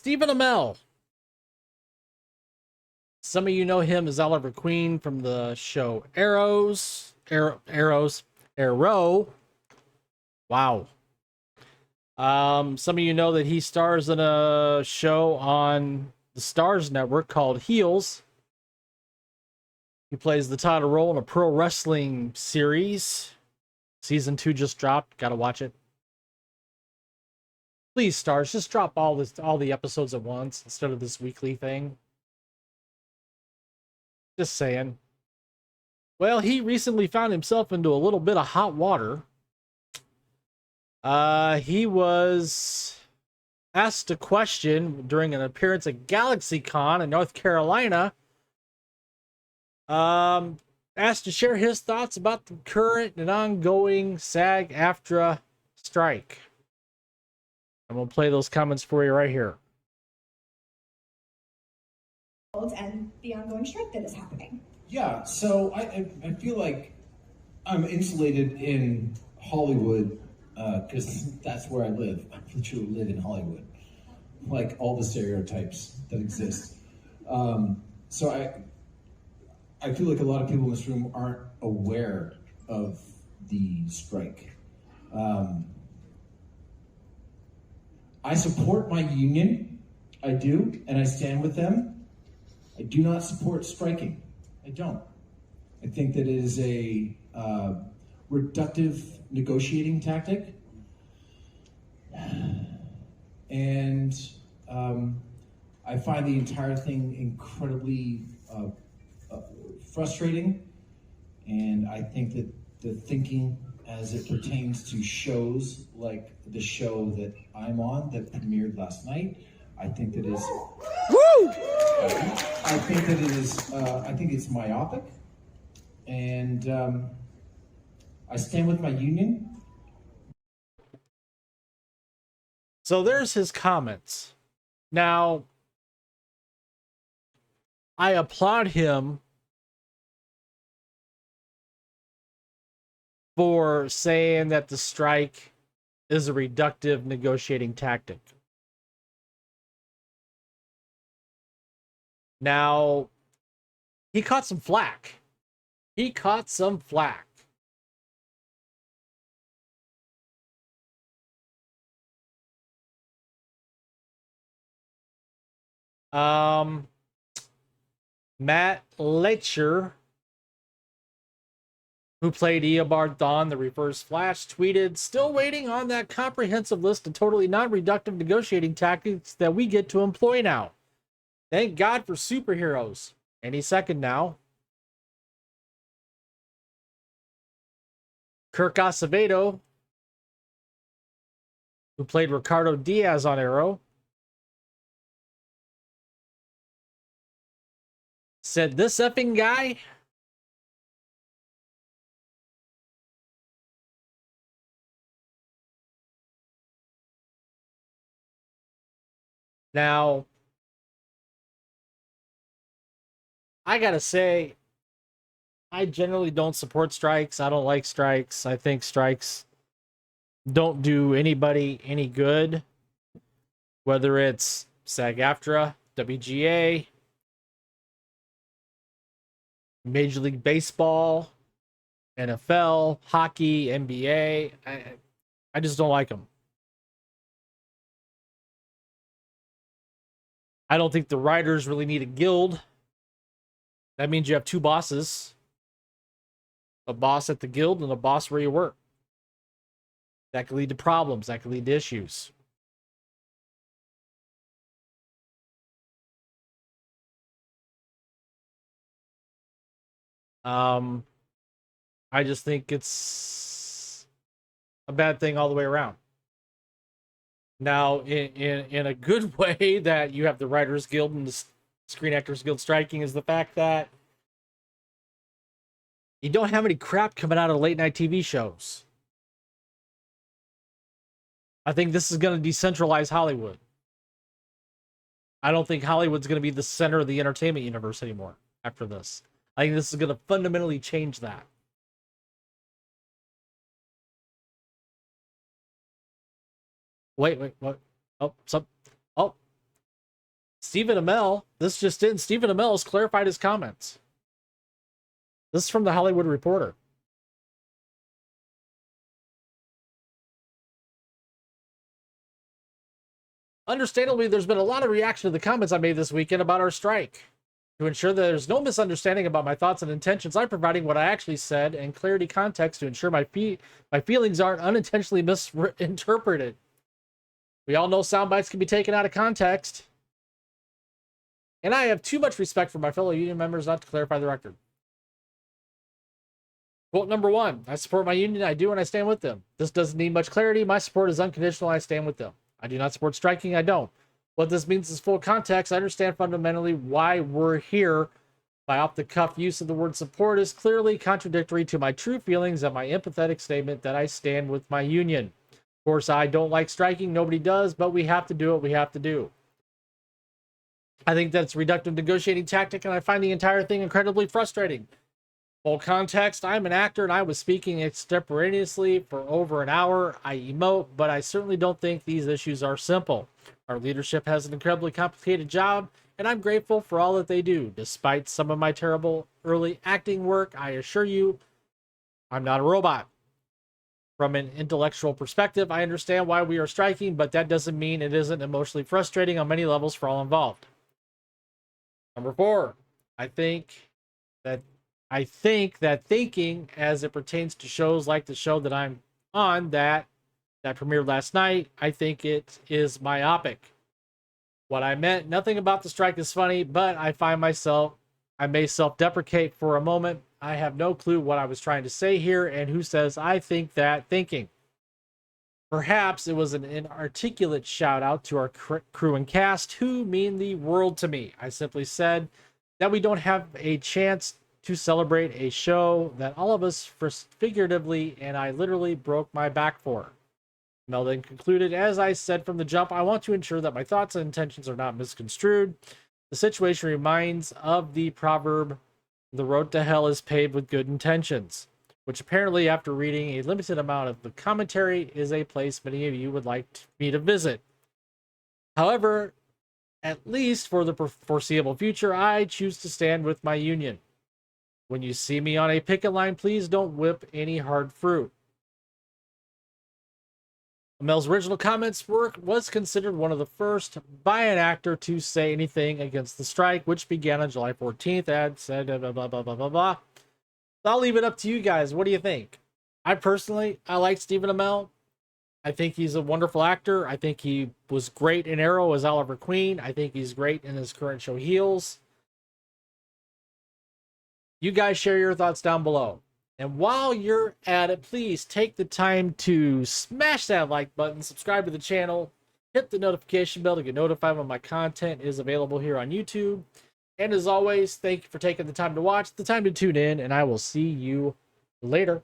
Stephen Amell. Some of you know him as Oliver Queen from the show Arrow. Wow. Some of you know that he stars in a show on the Stars Network called Heels. He plays the title role in a pro wrestling series. Season 2 just dropped. Gotta watch it. Please, Stars, just drop all the episodes at once instead of this weekly thing. Just saying. Well, he recently found himself into a little bit of hot water. He was asked a question during an appearance at GalaxyCon in North Carolina. Asked to share his thoughts about the current and ongoing SAG-AFTRA strike. I'm going to play those comments for you right here. And the ongoing strike that is happening. Yeah, so I feel like I'm insulated in Hollywood because that's where I live. I literally live in Hollywood, like all the stereotypes that exist. So I feel like a lot of people in this room aren't aware of the strike. I support my union, I do, and I stand with them. I do not support striking. I don't. I think that it is a reductive negotiating tactic. And I find the entire thing incredibly frustrating. And I think that the thinking as it pertains to shows like the show that I'm on that premiered last night, I think that is... Woo! I think that it is, I think it's myopic, and I stand with my union. So there's his comments. Now, I applaud him for saying that the strike is a reductive negotiating tactic. Now, he caught some flack. He caught some flack. Matt Letcher, who played Eobard Thawne, the Reverse Flash, tweeted, "Still waiting on that comprehensive list of totally non-reductive negotiating tactics that we get to employ now. Thank God for superheroes. Any second now." Kirk Acevedo, who played Ricardo Diaz on Arrow, said, "This effing guy." Now, I gotta say, I generally don't support strikes. I don't like strikes. I think strikes don't do anybody any good, whether it's SAG-AFTRA, WGA, Major League Baseball, NFL, hockey, NBA. I just don't like them. I don't think the writers really need a guild. That means you have two bosses. A boss at the guild and a boss where you work. That could lead to problems. That could lead to issues. I just think it's a bad thing all the way around. Now, in a good way that you have the Writers Guild and the Screen Actors Guild striking is the fact that you don't have any crap coming out of late night TV shows. I think this is going to decentralize Hollywood. I don't think Hollywood's going to be the center of the entertainment universe anymore after this. I think this is going to fundamentally change that. Wait, what? Oh, Stephen Amell, this just in, Stephen Amell has clarified his comments. This is from the Hollywood Reporter. Understandably, there's been a lot of reaction to the comments I made this weekend about our strike. To ensure that there's no misunderstanding about my thoughts and intentions, I'm providing what I actually said and clarity context to ensure my feelings aren't unintentionally misinterpreted. We all know sound bites can be taken out of context. And I have too much respect for my fellow union members not to clarify the record. Quote number 1, I support my union, I do, and I stand with them. This doesn't need much clarity. My support is unconditional, I stand with them. I do not support striking, I don't. What this means is full context. I understand fundamentally why we're here. My off-the-cuff use of the word support is clearly contradictory to my true feelings and my empathetic statement that I stand with my union. Of course, I don't like striking. Nobody does, but we have to do what we have to do. I think that's a reductive negotiating tactic, and I find the entire thing incredibly frustrating. Full context, I'm an actor, and I was speaking extemporaneously for over an hour. I emote, but I certainly don't think these issues are simple. Our leadership has an incredibly complicated job, and I'm grateful for all that they do. Despite some of my terrible early acting work, I assure you, I'm not a robot. From an intellectual perspective, I understand why we are striking, but that doesn't mean it isn't emotionally frustrating on many levels for all involved. Number 4, I think that thinking as it pertains to shows like the show that I'm on that premiered last night, I think it is myopic. What I meant, nothing about the strike is funny, but I may self-deprecate for a moment. I have no clue what I was trying to say here, and who says I think that thinking. Perhaps it was an inarticulate shout out to our crew and cast who mean the world to me. I simply said that we don't have a chance to celebrate a show that all of us figuratively and I literally broke my back for. Mel then concluded, as I said from the jump, I want to ensure that my thoughts and intentions are not misconstrued. The situation reminds of the proverb, the road to hell is paved with good intentions, which apparently after reading a limited amount of the commentary is a place many of you would like me to visit. However, at least for the foreseeable future, I choose to stand with my union. When you see me on a picket line, please don't whip any hard fruit. Amell's original comments was considered one of the first by an actor to say anything against the strike, which began on July 14th and said blah, blah, blah, blah, blah, blah. I'll leave it up to you guys. What do you think? I like Stephen Amell. I think he's a wonderful actor. I think he was great in Arrow as Oliver Queen. I think he's great in his current show, Heels. You guys share your thoughts down below. And while you're at it, please take the time to smash that like button, subscribe to the channel, hit the notification bell to get notified when my content is available here on YouTube. And as always, thank you for taking the time to watch, the time to tune in, and I will see you later.